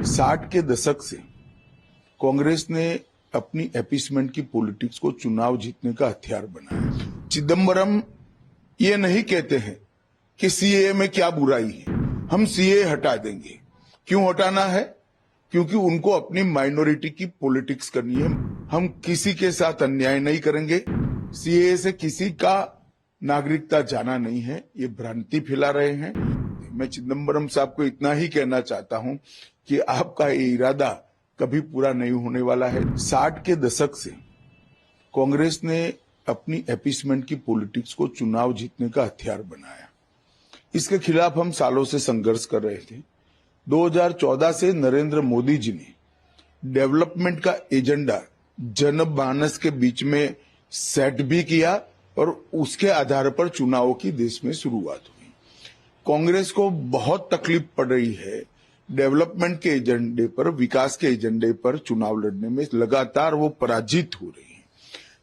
60 के दशक से कांग्रेस ने अपनी अपीसमेंट की पॉलिटिक्स को चुनाव जीतने का हथियार बनाया। चिदंबरम ये नहीं कहते हैं कि सीएए में क्या बुराई है, हम सीएए हटा देंगे। क्यों हटाना है? क्योंकि उनको अपनी माइनॉरिटी की पॉलिटिक्स करनी है। हम किसी के साथ अन्याय नहीं करेंगे। सीएए से किसी का नागरिकता जाना नहीं है, ये भ्रांति फैला रहे हैं। मैं चिदंबरम साहब को इतना ही कहना चाहता हूं कि आपका ये इरादा कभी पूरा नहीं होने वाला है। 60 के दशक से कांग्रेस ने अपनी अपीसमेंट की पॉलिटिक्स को चुनाव जीतने का हथियार बनाया। इसके खिलाफ हम सालों से संघर्ष कर रहे थे। 2014 से नरेंद्र मोदी जी ने डेवलपमेंट का एजेंडा जनमानस के बीच में सेट भी किया और उसके आधार पर चुनावों की देश में शुरुआत हुई। कांग्रेस को बहुत तकलीफ पड़ रही है डेवलपमेंट के एजेंडे पर, विकास के एजेंडे पर चुनाव लड़ने में। लगातार वो पराजित हो रही है।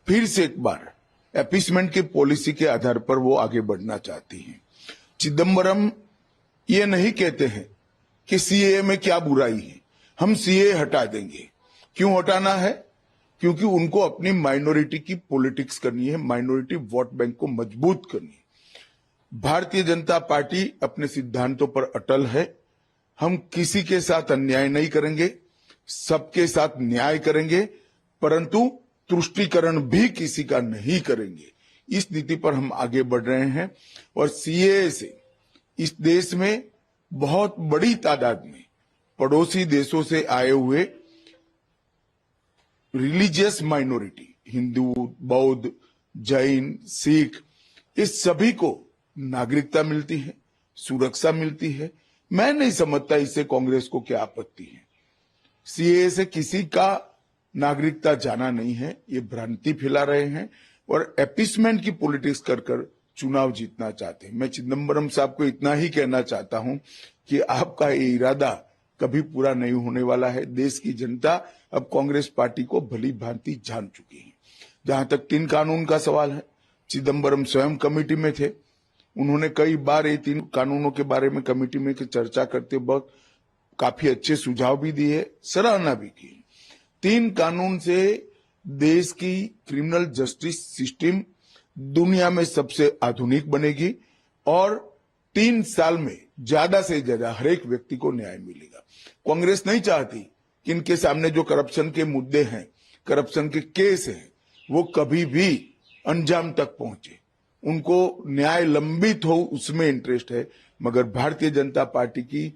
फिर से एक बार अपीसमेंट की पॉलिसी के आधार पर वो आगे बढ़ना चाहती हैं। चिदंबरम ये नहीं कहते हैं कि सीएए में क्या बुराई है, हम सीएए हटा देंगे। क्यों हटाना है? क्योंकि उनको अपनी माइनॉरिटी की पॉलिटिक्स करनी है, माइनॉरिटी वोट बैंक को मजबूत करनी है। भारतीय जनता पार्टी अपने सिद्धांतों पर अटल है। हम किसी के साथ अन्याय नहीं करेंगे, सबके साथ न्याय करेंगे, परंतु तुष्टीकरण भी किसी का नहीं करेंगे। इस नीति पर हम आगे बढ़ रहे हैं और सीएए से इस देश में बहुत बड़ी तादाद में पड़ोसी देशों से आए हुए रिलीजियस माइनॉरिटी, हिंदू, बौद्ध, जैन, सिख, इस सभी को नागरिकता मिलती है, सुरक्षा मिलती है। मैं नहीं समझता इससे कांग्रेस को क्या आपत्ति है। सीएए से किसी का नागरिकता जाना नहीं है, ये भ्रांति फैला रहे हैं और अपीसमेंट की पॉलिटिक्स कर चुनाव जीतना चाहते हैं। मैं चिदंबरम साहब को इतना ही कहना चाहता हूं कि आपका ये इरादा कभी पूरा नहीं होने वाला है। देश की जनता अब कांग्रेस पार्टी को भली भांति जान चुकी है। जहां तक 3 कानून का सवाल है, चिदंबरम स्वयं कमेटी में थे। उन्होंने कई बार ये 3 कानूनों के बारे में कमेटी में चर्चा करते वक्त काफी अच्छे सुझाव भी दिए, सराहना भी की। 3 कानून से देश की क्रिमिनल जस्टिस सिस्टम दुनिया में सबसे आधुनिक बनेगी और 3 साल में ज्यादा से ज्यादा हर एक व्यक्ति को न्याय मिलेगा। कांग्रेस नहीं चाहती कि इनके सामने जो करप्शन के मुद्दे हैं, करप्शन के केस हैं, वो कभी भी अंजाम तक पहुंचे। उनको न्याय लंबित हो, उसमें इंटरेस्ट है। मगर भारतीय जनता पार्टी की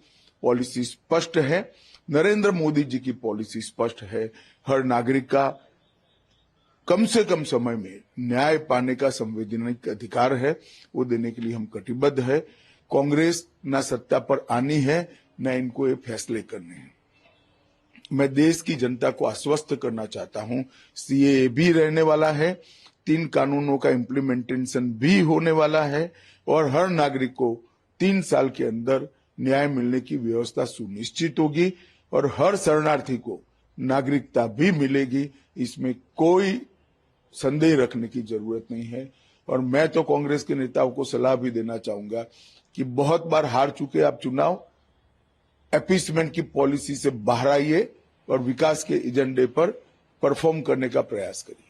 पॉलिसी स्पष्ट है, नरेंद्र मोदी जी की पॉलिसी स्पष्ट है। हर नागरिक का कम से कम समय में न्याय पाने का संवैधानिक अधिकार है, वो देने के लिए हम कटिबद्ध है। कांग्रेस ना सत्ता पर आनी है, न इनको ये फैसले करने हैं। मैं देश की जनता को आश्वस्त करना चाहता हूं, सीएए भी रहने वाला है, 3 कानूनों का इम्प्लीमेंटेशन भी होने वाला है और हर नागरिक को 3 साल के अंदर न्याय मिलने की व्यवस्था सुनिश्चित होगी और हर शरणार्थी को नागरिकता भी मिलेगी। इसमें कोई संदेह रखने की जरूरत नहीं है। और मैं तो कांग्रेस के नेताओं को सलाह भी देना चाहूंगा कि बहुत बार हार चुके आप चुनाव, अपीसमेंट की पॉलिसी से बाहर आइए और विकास के एजेंडे पर परफॉर्म करने का प्रयास करिए।